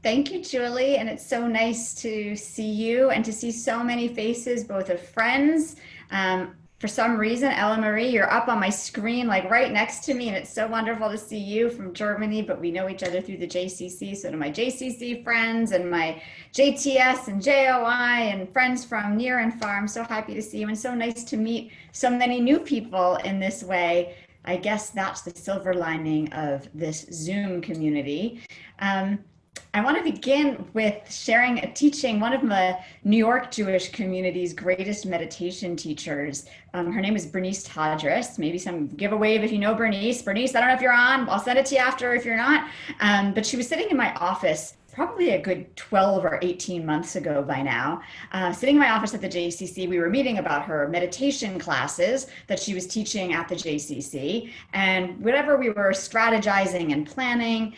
Thank you, Julie. And it's so nice to see you and to see so many faces, both of friends. For some reason, Ella Marie, you're up on my screen, like right next to me, and it's so wonderful to see you from Germany. But we know each other through the JCC. So to my JCC friends and my JTS and JOI and friends from near and far, I'm so happy to see you and so nice to meet so many new people in this way. I guess that's the silver lining of this Zoom community. Um, I want to begin with sharing a teaching, one of the New York Jewish community's greatest meditation teachers. Her name is Bernice Tadris. Maybe some give a wave if you know Bernice. Bernice, I don't know if you're on. I'll send it to you after if you're not. But she was sitting in my office probably a good 12 or 18 months ago by now, sitting in my office at the JCC. We were meeting about her meditation classes that she was teaching at the JCC. And whatever we were strategizing and planning,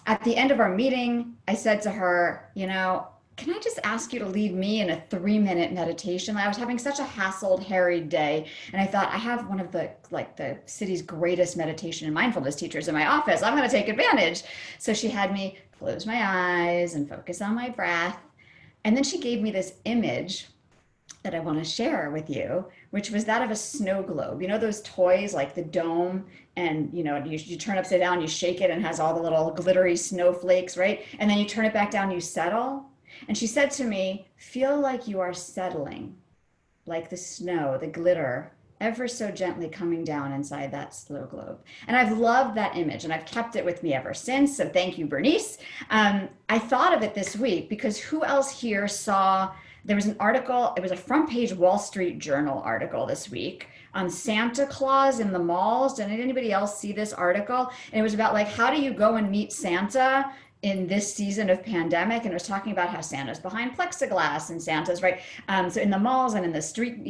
at the end of our meeting, I said to her, can I just ask you to lead me in a 3-minute meditation? I was having such a hassled, harried day. And I thought, I have one of the city's greatest meditation and mindfulness teachers in my office. I'm going to take advantage. So she had me close my eyes and focus on my breath. And then she gave me this image that I want to share with you, which was that of a snow globe. You know those toys like the dome, and you turn upside down, you shake it and it has all the little glittery snowflakes, right? And then you turn it back down, you settle. And she said to me, feel like you are settling, like the snow, the glitter, ever so gently coming down inside that snow globe. And I've loved that image and I've kept it with me ever since. So thank you, Bernice. I thought of it this week because who else here saw, there was an article, it was a front page Wall Street Journal article this week on Santa Claus in the malls. Did anybody else see this article? And it was about how do you go and meet Santa in this season of pandemic? And it was talking about how Santa's behind plexiglass and Santa's right. So in the malls and in the street,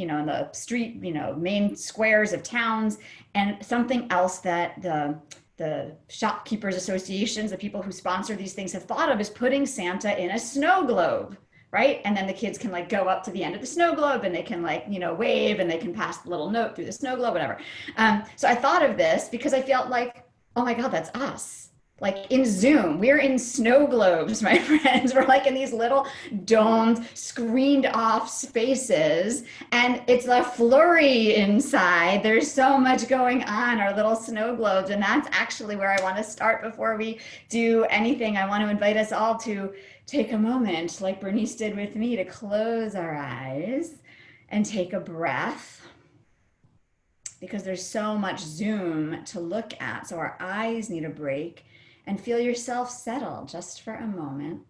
main squares of towns. And something else that the shopkeepers associations, the people who sponsor these things have thought of is putting Santa in a snow globe. Right? And then the kids can go up to the end of the snow globe and they can wave and they can pass the little note through the snow globe, whatever. So I thought of this because I felt like, oh my God, that's us. In Zoom, we're in snow globes, my friends. We're in these little domed, screened off spaces, and it's a flurry inside. There's so much going on, our little snow globes, and that's actually where I want to start before we do anything. I want to invite us all to take a moment, like Bernice did with me, to close our eyes and take a breath, because there's so much Zoom to look at. So our eyes need a break. And feel yourself settle just for a moment.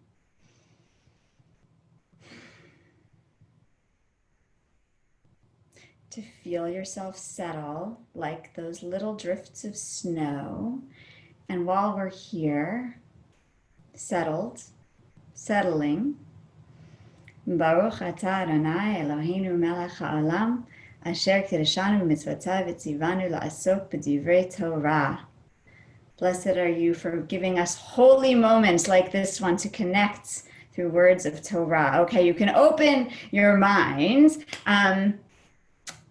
To feel yourself settle like those little drifts of snow. And while we're here, settling, Baruch atah Adonai Eloheinu melech haolam, asher kideshanu b'mitzvotav v'tzivanu la'asok b'divrei Torah. Blessed are you for giving us holy moments like this one to connect through words of Torah. Okay, you can open your minds,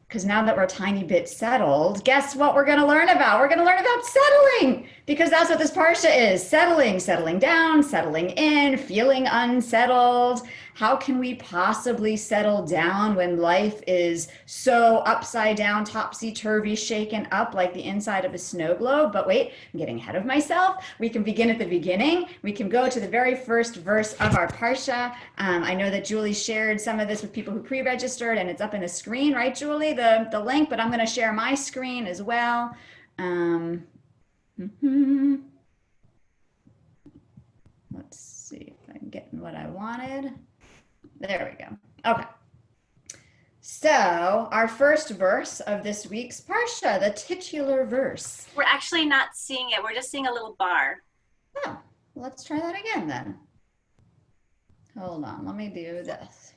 because now that we're a tiny bit settled, guess what we're going to learn about? We're going to learn about settling, because that's what this parsha is. Settling down, settling in, feeling unsettled. How can we possibly settle down when life is so upside down, topsy-turvy, shaken up like the inside of a snow globe? But wait, I'm getting ahead of myself. We can begin at the beginning. We can go to the very first verse of our parsha. I know that Julie shared some of this with people who pre-registered, and it's up in the screen, right, Julie, the link, but I'm going to share my screen as well. Let's see if I'm getting what I wanted. There we go. Okay. So our first verse of this week's parsha, the titular verse. We're actually not seeing it. We're just seeing a little bar. Oh, let's try that again then. Hold on, let me do this.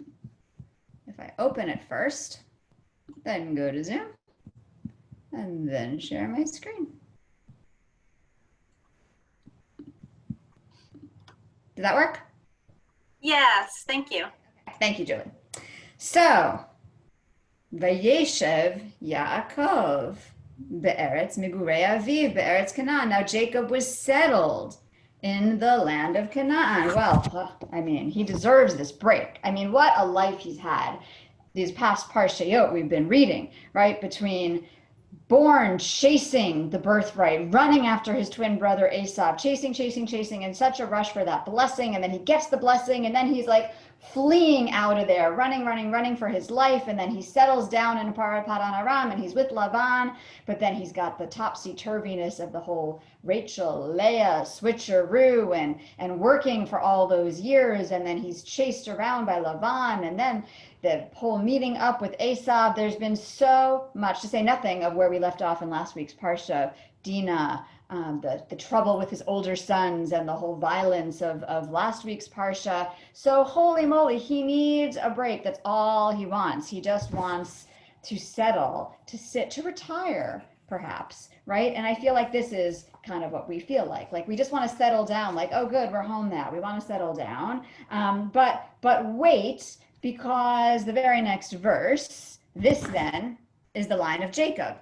If I open it first, then go to Zoom, and then share my screen. Did that work? Yes, thank you. Thank you, Julie. So, Vayeishev Yaakov be'eretz migurei aviv be'eretz Canaan. Now Jacob was settled in the land of Canaan. Well, I mean, he deserves this break. I mean, what a life he's had. These past parshayot we've been reading, right? Between born chasing the birthright, running after his twin brother Esau, chasing in such a rush for that blessing. And then he gets the blessing, and then he's like fleeing out of there, running for his life. And then he settles down in Padan Aram and he's with Lavan. But then he's got the topsy-turviness of the whole Rachel, Leah switcheroo and working for all those years. And then he's chased around by Lavan. And then the whole meeting up with Esau. There's been so much, to say nothing of where we left off in last week's Parsha, Dinah, the trouble with his older sons and the whole violence of last week's Parsha. So holy moly, he needs a break. That's all he wants. He just wants to settle, to sit, to retire, perhaps, right? And I feel like this is kind of what we feel like. Like we just want to settle down, like, oh good, we're home now. We want to settle down. But wait, because the very next verse, this then is the line of Jacob.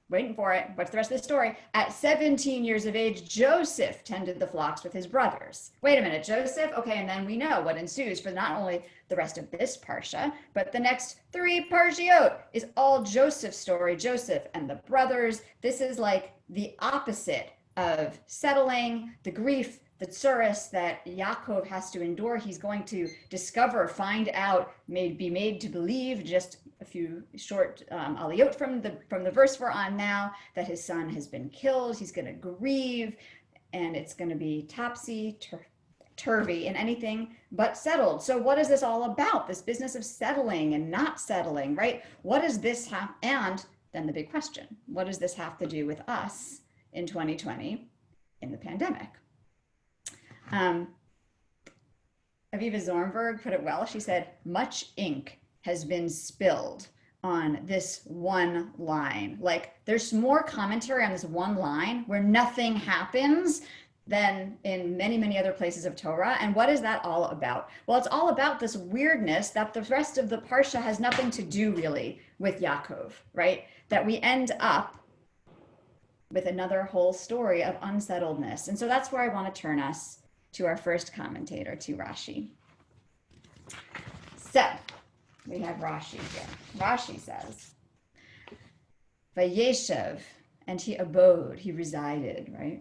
Waiting for it. What's the rest of the story? At 17 years of age, Joseph tended the flocks with his brothers. Wait a minute, Joseph? Okay, and then we know what ensues for not only the rest of this parsha, but the next 3 parshiot is all Joseph's story. Joseph and the brothers. This is like the opposite of settling, the grief, the tsuris that Yaakov has to endure. He's going to discover, find out, be made to believe, just a few short aliyot from the verse we're on now, that his son has been killed. He's going to grieve, and it's going to be topsy-turvy and anything but settled. So what is this all about? This business of settling and not settling, right? What does this have? And then the big question, what does this have to do with us in 2020 in the pandemic? Aviva Zornberg put it well. She said, much ink has been spilled on this one line. Like there's more commentary on this one line where nothing happens than in many, many other places of Torah. And what is that all about? Well, it's all about this weirdness that the rest of the Parsha has nothing to do really with Yaakov, right? That we end up with another whole story of unsettledness. And so that's where I want to turn us to our first commentator, to Rashi. So we have Rashi here. Rashi says, Vayeishev, and he abode, he resided, right?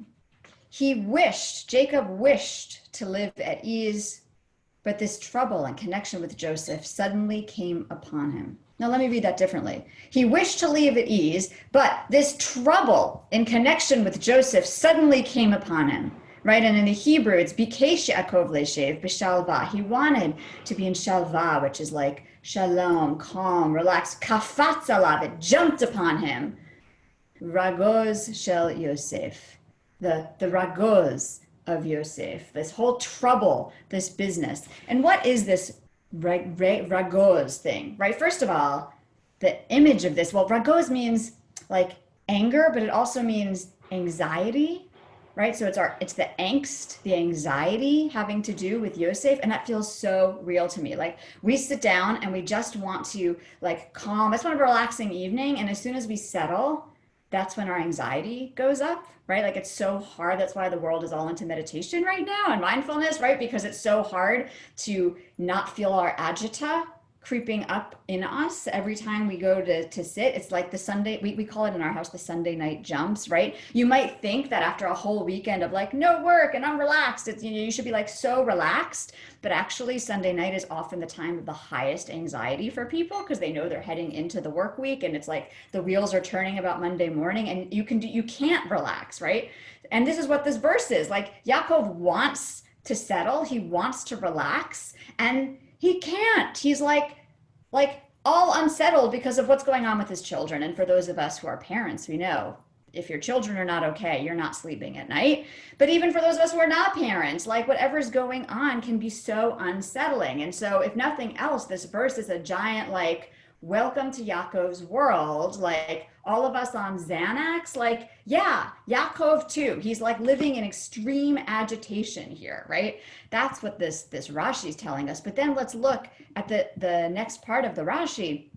Jacob wished to live at ease, but this trouble and connection with Joseph suddenly came upon him. Now let me read that differently. He wished to live at ease, but this trouble in connection with Joseph suddenly came upon him. Right, and in the Hebrew, it's Bikesh Yaakov Leishev b'shalva. He wanted to be in shalva, which is like shalom, calm, relaxed. Kafatz alav, it jumped upon him. Ragoz shel Yosef, the ragoz of Yosef. This whole trouble, this business. And what is this ragoz thing? Right. First of all, the image of this. Well, ragoz means like anger, but it also means anxiety. Right, so it's the angst, the anxiety having to do with Yosef, and that feels so real to me. Like we sit down and we just want to like calm. That's want a relaxing evening, and as soon as we settle, that's when our anxiety goes up. Right, like it's so hard. That's why the world is all into meditation right now and mindfulness. Right, because it's so hard to not feel our agita creeping up in us every time we go to sit. It's like the Sunday, we call it in our house the Sunday night jumps, right? You might think that after a whole weekend of like no work and I'm relaxed, it's, you should be like so relaxed, but actually Sunday night is often the time of the highest anxiety for people because they know they're heading into the work week and it's like the wheels are turning about Monday morning and you can't relax, right? And this is what this verse is. Like Yaakov wants to settle, he wants to relax, and he can't. He's like all unsettled because of what's going on with his children. And for those of us who are parents, we know if your children are not okay, you're not sleeping at night. But even for those of us who are not parents, like whatever's going on can be so unsettling. And so if nothing else, this verse is a giant like, welcome to Yaakov's world, like all of us on Xanax, like, yeah, Yaakov too. He's like living in extreme agitation here, right? That's what this Rashi is telling us. But then let's look at the next part of the Rashi,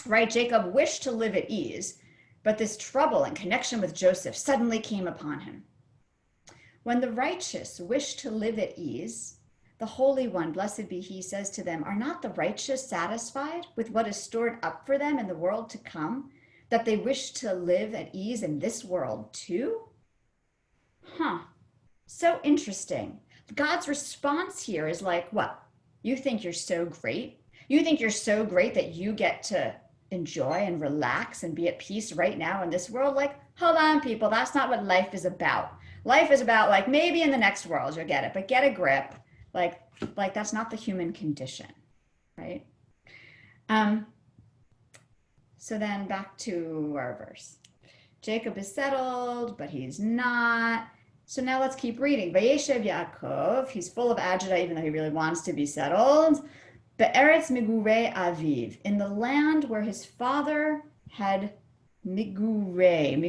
right? Jacob wished to live at ease, but this trouble and connection with Joseph suddenly came upon him. When the righteous wish to live at ease, the Holy One, blessed be he, says to them, are not the righteous satisfied with what is stored up for them in the world to come, that they wish to live at ease in this world too? Huh. So interesting. God's response here is like, what? You think you're so great? You think you're so great that you get to enjoy and relax and be at peace right now in this world? Like, hold on, people. That's not what life is about. Life is about, like, maybe in the next world you'll get it, but get a grip. Like that's not the human condition, right? So then back to our verse. Jacob is settled, but he's not. So now let's keep reading. Vayeishev Yaakov, he's full of agita, even though he really wants to be settled. Be'eretz migurei aviv, in the land where his father had migurim,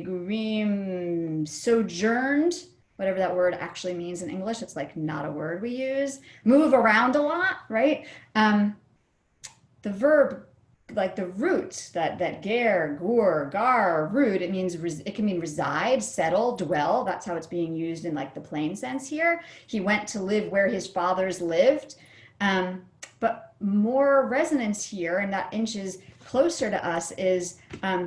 sojourned, whatever that word actually means in English. It's like not a word we use. Move around a lot, right? The verb, like the root, that ger, gur, gar root, it can mean reside, settle, dwell. That's how it's being used in like the plain sense here. He went to live where his fathers lived. But more resonance here, and that inches closer to us, is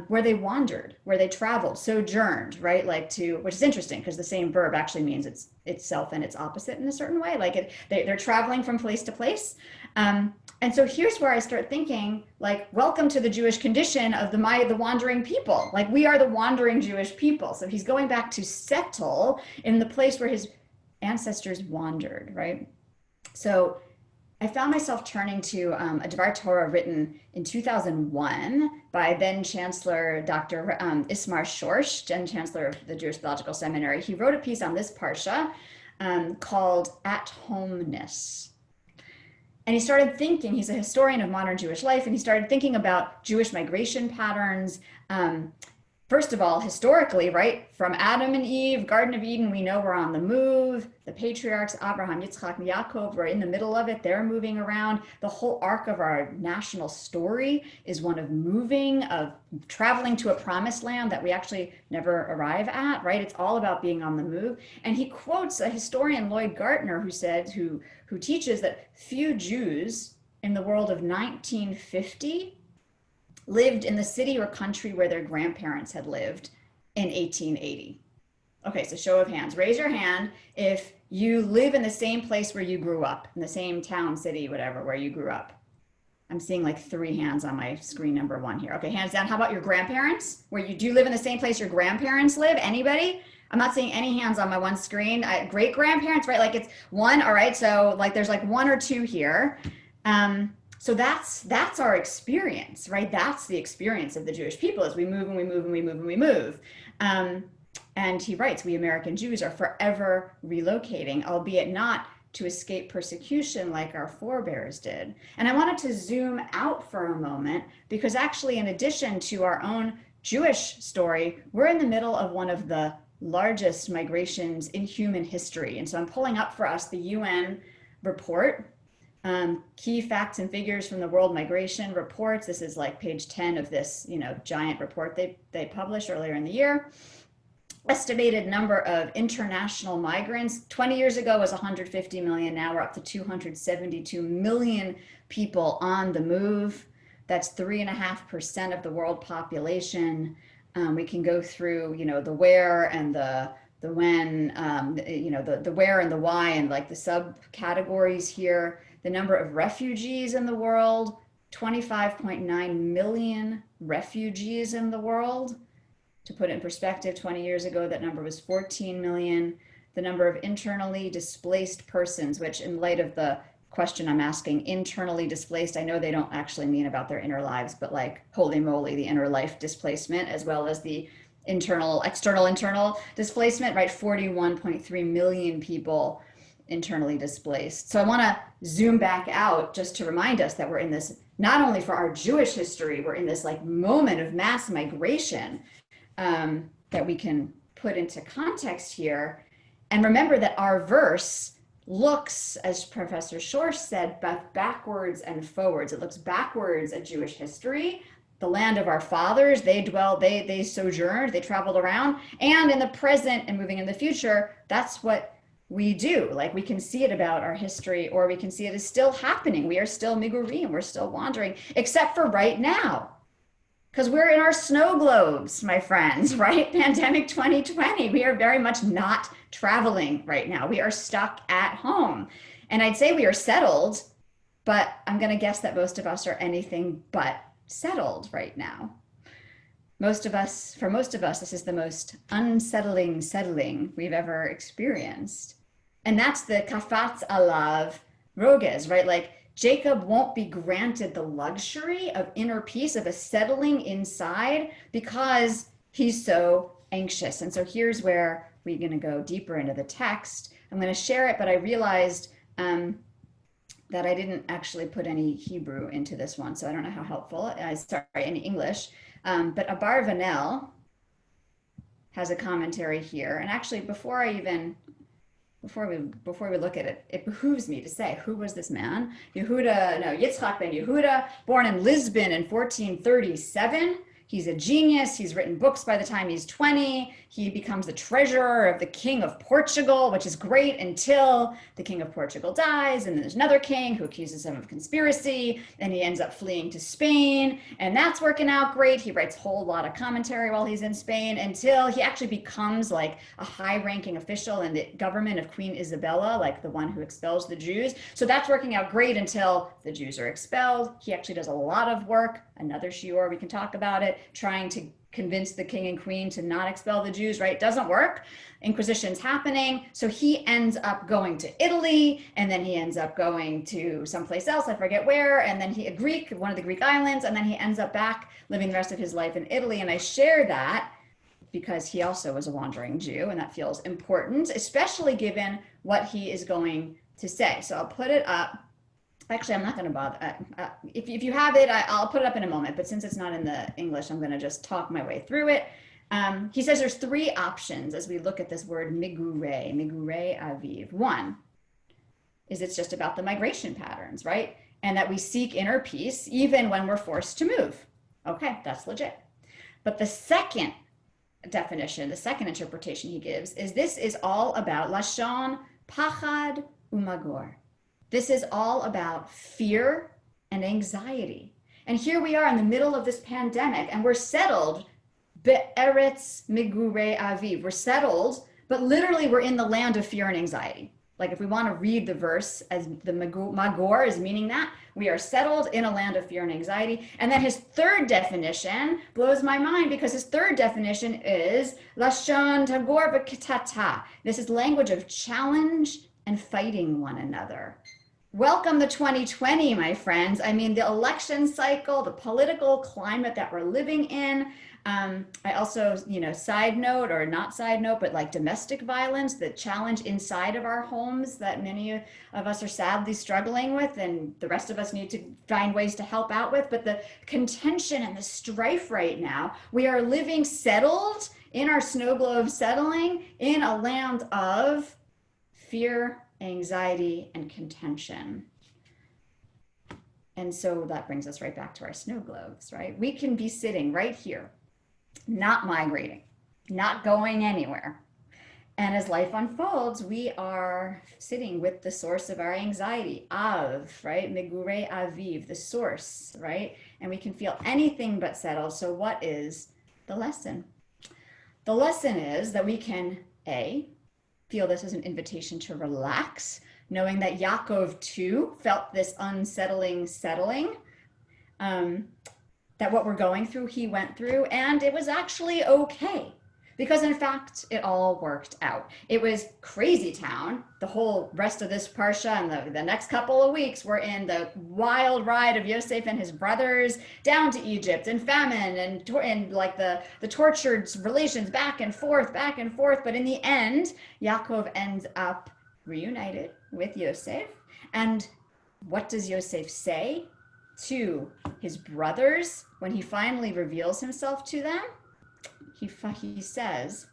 where they wandered, where they traveled, sojourned, right? Like to, which is interesting because the same verb actually means itself and its opposite in a certain way. Like they're traveling from place to place. And so here's where I start thinking, like, welcome to the Jewish condition of the wandering people. Like, we are the wandering Jewish people. So he's going back to settle in the place where his ancestors wandered, right? So I found myself turning to a Dvar Torah written in 2001 by then Chancellor Dr. Ismar Shorsh, then Chancellor of the Jewish Theological Seminary. He wrote a piece on this parsha called At Homeness. And he started thinking, he's a historian of modern Jewish life, and he started thinking about Jewish migration patterns. First of all, historically, right, from Adam and Eve, Garden of Eden, we know we're on the move. The patriarchs, Abraham, Yitzchak, and Yaakov, we're in the middle of it. They're moving around. The whole arc of our national story is one of moving, of traveling to a promised land that we actually never arrive at, right? It's all about being on the move. And he quotes a historian, Lloyd Gartner, who teaches that few Jews in the world of 1950 lived in the city or country where their grandparents had lived in 1880. Okay, so show of hands. Raise your hand if you live in the same place where you grew up, in the same town, city, whatever, where you grew up. I'm seeing like 3 hands on my screen, number 1 here. Okay, hands down. How about your grandparents? Where you do live in the same place your grandparents live? Anybody? I'm not seeing any hands on my one screen. Great grandparents, right? Like it's 1. All right, so like there's like 1 or 2 here. So that's our experience, right? That's the experience of the Jewish people as we move and we move and we move and we move. And he writes, we American Jews are forever relocating, albeit not to escape persecution like our forebears did. And I wanted to zoom out for a moment because actually, in addition to our own Jewish story, we're in the middle of one of the largest migrations in human history. And so I'm pulling up for us the UN report. Key facts and figures from the World Migration Reports. This is like page 10 of this, giant report they published earlier in the year. Estimated number of international migrants 20 years ago was 150 million. Now we're up to 272 million people on the move. That's 3.5% of the world population. We can go through, the where and the when, the where and the why, and like the subcategories here. The number of refugees in the world, 25.9 million refugees in the world. To put it in perspective, 20 years ago, that number was 14 million. The number of internally displaced persons, which in light of the question I'm asking, internally displaced, I know they don't actually mean about their inner lives, but like, holy moly, the inner life displacement, as well as the internal displacement, right? 41.3 million people internally displaced. So I want to zoom back out just to remind us that we're in this, not only for our Jewish history, we're in this like moment of mass migration that we can put into context here. And remember that our verse looks, as Professor Schorsch said, both backwards and forwards. It looks backwards at Jewish history, the land of our fathers. They sojourned, they traveled around, and in the present and moving in the future, that's what we do. Like we can see it about our history, or we can see it is still happening. We are still migurim, we're still wandering, except for right now. Because we're in our snow globes, my friends, right? Pandemic 2020. We are very much not traveling right now. We are stuck at home. And I'd say we are settled, but I'm going to guess that most of us are anything but settled right now. For most of us, this is the most unsettling settling we've ever experienced. And that's the kafatz alav roges, right? Like Jacob won't be granted the luxury of inner peace, of a settling inside, because he's so anxious. And so here's where we're going to go deeper into the text. I'm going to share it, but I realized that I didn't actually put any Hebrew into this one, so I don't know how helpful. Sorry, any English. But Abarvanel has a commentary here. And actually, before we look at it, it behooves me to say, who was this man? Yitzchak ben Yehuda, born in Lisbon in 1437. He's a genius. He's written books by the time he's 20. He becomes the treasurer of the King of Portugal, which is great until the King of Portugal dies. And then there's another king who accuses him of conspiracy. And he ends up fleeing to Spain. And that's working out great. He writes a whole lot of commentary while he's in Spain until he actually becomes like a high-ranking official in the government of Queen Isabella, like the one who expels the Jews. So that's working out great until the Jews are expelled. He actually does a lot of work. Another shiur, we can talk about it, trying to convince the king and queen to not expel the Jews, right? Doesn't work. Inquisition's happening. So he ends up going to Italy, and then he ends up going to someplace else, I forget where, and then one of the Greek islands, and then he ends up back living the rest of his life in Italy. And I share that because he also was a wandering Jew, and that feels important, especially given what he is going to say. So I'll put it up. Actually, I'm not going to bother. If you have it, I'll put it up in a moment. But since it's not in the English, I'm going to just talk my way through it. He says there's three options as we look at this word migurei aviv. One is it's just about the migration patterns, right? And that we seek inner peace even when we're forced to move. Okay, that's legit. But the second definition, the second interpretation he gives is this is all about lashon, pachad, umagor. This is all about fear and anxiety. And here we are in the middle of this pandemic, and we're settled, be'eretz migurei aviv. We're settled, but literally we're in the land of fear and anxiety. Like if we want to read the verse as the magor is meaning that, we are settled in a land of fear and anxiety. And then his third definition blows my mind, because his third definition is lashon tagor b'kitata. This is language of challenge and fighting one another. Welcome to 2020, my friends. I mean, the election cycle, the political climate that we're living in. I also, side note or not side note, but like domestic violence, the challenge inside of our homes that many of us are sadly struggling with, and the rest of us need to find ways to help out with. But the contention and the strife right now, we are living settled in our snow globe, settling in a land of fear, anxiety, and contention. And so that brings us right back to our snow globes, right? We can be sitting right here, not migrating, not going anywhere. And as life unfolds, we are sitting with the source of our anxiety, right? Migurei aviv, the source, right? And we can feel anything but settled. So what is the lesson? The lesson is that we can, feel this as an invitation to relax, knowing that Yaakov too felt this unsettling settling, that what we're going through, he went through, and it was actually okay. Because in fact, it all worked out. It was crazy town. The whole rest of this parsha and the next couple of weeks were in the wild ride of Yosef and his brothers down to Egypt, and famine and like the tortured relations back and forth. But in the end, Yaakov ends up reunited with Yosef. And what does Yosef say to his brothers when he finally reveals himself to them? He says,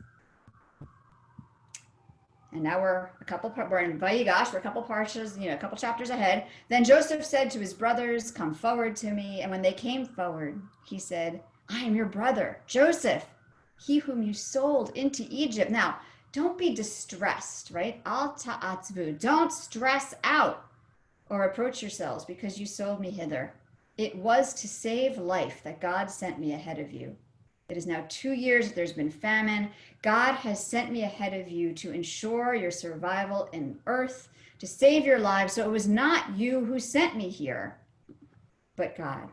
and now we're in Vayigash, we're a couple parshas, a couple chapters ahead. Then Joseph said to his brothers, "Come forward to me." And when they came forward, he said, "I am your brother, Joseph, he whom you sold into Egypt." Now, Don't be distressed, right? Al ta'atzvu. Don't stress out or reproach yourselves because you sold me hither. It was to save life that God sent me ahead of you. It is now 2 years that there's been famine. God has sent me ahead of you to ensure your survival in earth, to save your lives. So it was not you who sent me here, but God.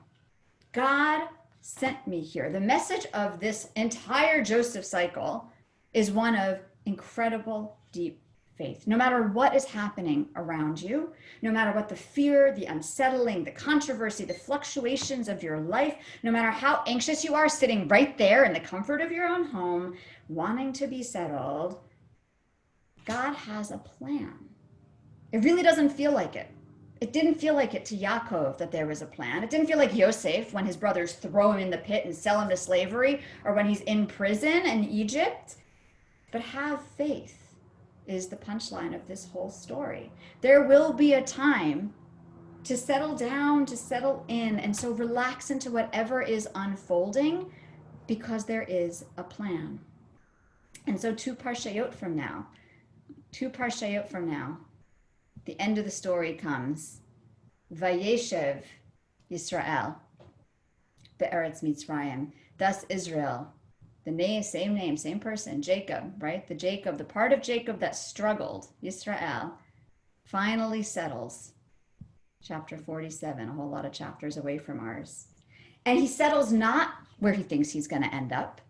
God sent me here. The message of this entire Joseph cycle is one of incredible, deep faith. No matter what is happening around you, no matter what the fear, the unsettling, the controversy, the fluctuations of your life, no matter how anxious you are sitting right there in the comfort of your own home, wanting to be settled, God has a plan. It really doesn't feel like it. It didn't feel like it to Yaakov that there was a plan. It didn't feel like Yosef when his brothers throw him in the pit and sell him to slavery, or when he's in prison in Egypt. But have faith is the punchline of this whole story. There will be a time to settle down, to settle in, and so relax into whatever is unfolding because there is a plan. And so two parshayot from now, the end of the story comes. Vayeishev Yisrael be'eretz Mitzrayim. Thus Israel, the name, same person, Jacob, right? The part of Jacob that struggled, Yisrael, finally settles. Chapter 47, a whole lot of chapters away from ours. And he settles not where he thinks he's going to end up.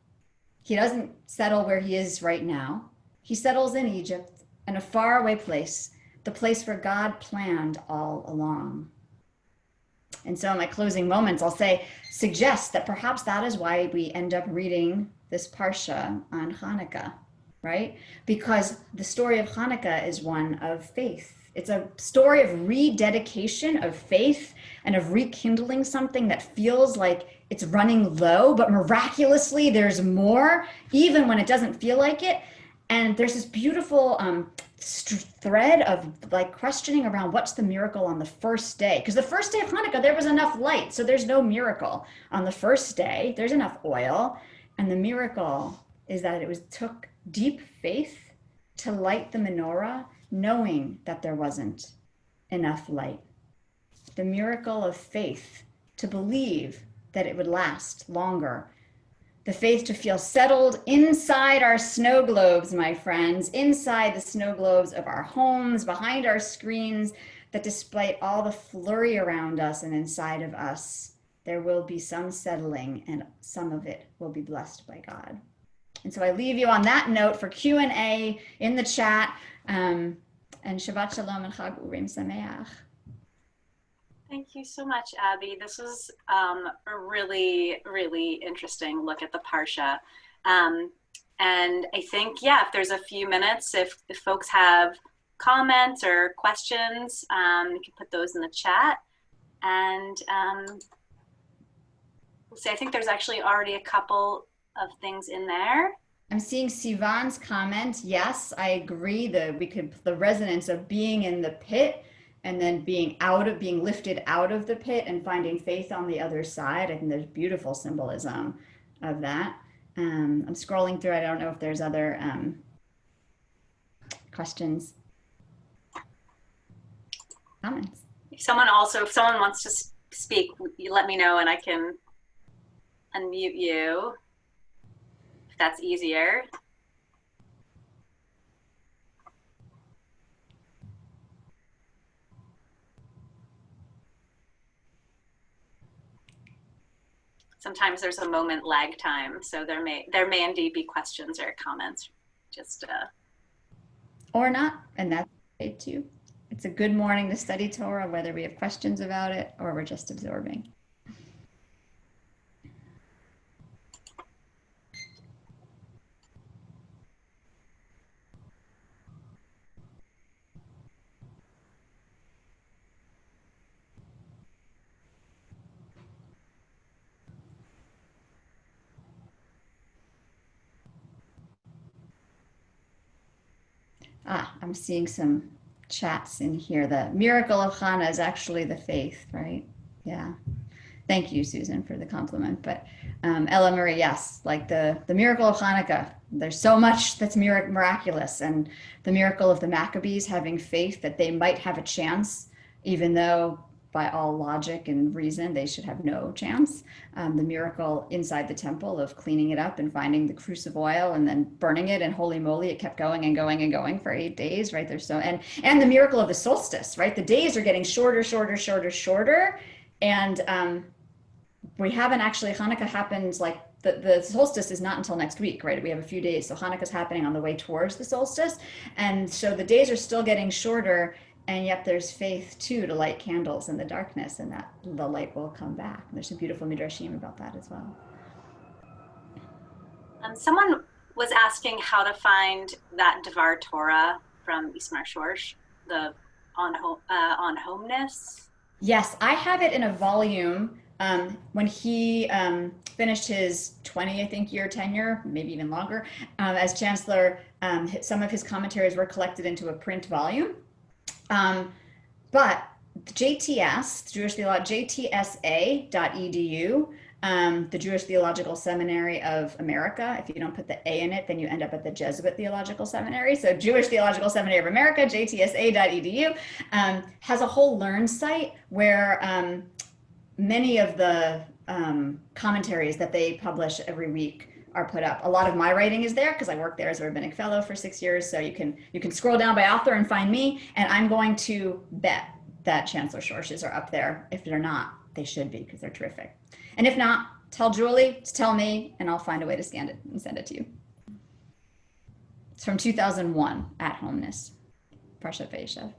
He doesn't settle where he is right now. He settles in Egypt, in a faraway place, the place where God planned all along. And so in my closing moments, I'll suggest that perhaps that is why we end up reading this Parsha on Hanukkah, right? Because the story of Hanukkah is one of faith. It's a story of rededication of faith and of rekindling something that feels like it's running low, but miraculously there's more, even when it doesn't feel like it. And there's this beautiful thread of like questioning around what's the miracle on the first day. Because the first day of Hanukkah, there was enough light, so there's no miracle. On the first day, there's enough oil. And the miracle is that it took deep faith to light the menorah, knowing that there wasn't enough light. The miracle of faith to believe that it would last longer. The faith to feel settled inside our snow globes, my friends, inside the snow globes of our homes, behind our screens, that despite all the flurry around us and inside of us, there will be some settling and some of it will be blessed by God. And so I leave you on that note for Q&A in the chat. And Shabbat Shalom and Chag Urim Sameach. Thank you so much, Abby. This was a really, really interesting look at the Parsha. And I think, if there's a few minutes, if folks have comments or questions, you can put those in the chat. And I think there's actually already a couple of things in there. I'm seeing Sivan's comment. Yes, I agree that the resonance of being in the pit and then being lifted out of the pit and finding faith on the other side. I think there's beautiful symbolism of that. I'm scrolling through. I don't know if there's other questions, comments. If someone wants to speak, you let me know and I can unmute you if that's easier. Sometimes there's a moment lag time, so there may indeed be questions or comments. Or not, and that's okay too. It's a good morning to study Torah, whether we have questions about it or we're just absorbing. I'm seeing some chats in here. The miracle of Chana is actually the faith, right? Yeah. Thank you, Susan, for the compliment. But Ella Marie, yes, like the miracle of Hanukkah There's so much that's miraculous, and the miracle of the Maccabees having faith that they might have a chance, even though by all logic and reason they should have no chance. The miracle inside the temple of cleaning it up and finding the cruse of oil and then burning it, and holy moly, it kept going and going and going for 8 days, right? There's so and the miracle of the solstice, right? The days are getting shorter, shorter, shorter, shorter, and we haven't actually, Hanukkah happens like the solstice is not until next week, right? We have a few days. So Hanukkah's happening on the way towards the solstice. And so the days are still getting shorter, and yet there's faith too to light candles in the darkness, and that the light will come back. There's some beautiful midrashim about that as well. Someone was asking how to find that Devar Torah from Ismar Shorsh, the on homeness. Yes, I have it in a volume. When he finished his 20, I think, year tenure, maybe even longer, as chancellor, some of his commentaries were collected into a print volume. But JTS, JTSA.edu, the Jewish Theological Seminary of America. If you don't put the A in it, then you end up at the Jesuit Theological Seminary. So Jewish Theological Seminary of America, JTSA.edu, has a whole Learn site where many of the commentaries that they publish every week are put up. A lot of my writing is there because I worked there as a rabbinic fellow for 6 years. So you can scroll down by author and find me. And I'm going to bet that Chancellor Schorsch's are up there. If they're not, they should be, because they're terrific. And if not, tell Julie to tell me, and I'll find a way to scan it and send it to you. It's from 2001 at Homeness, Parashat Vayeishev.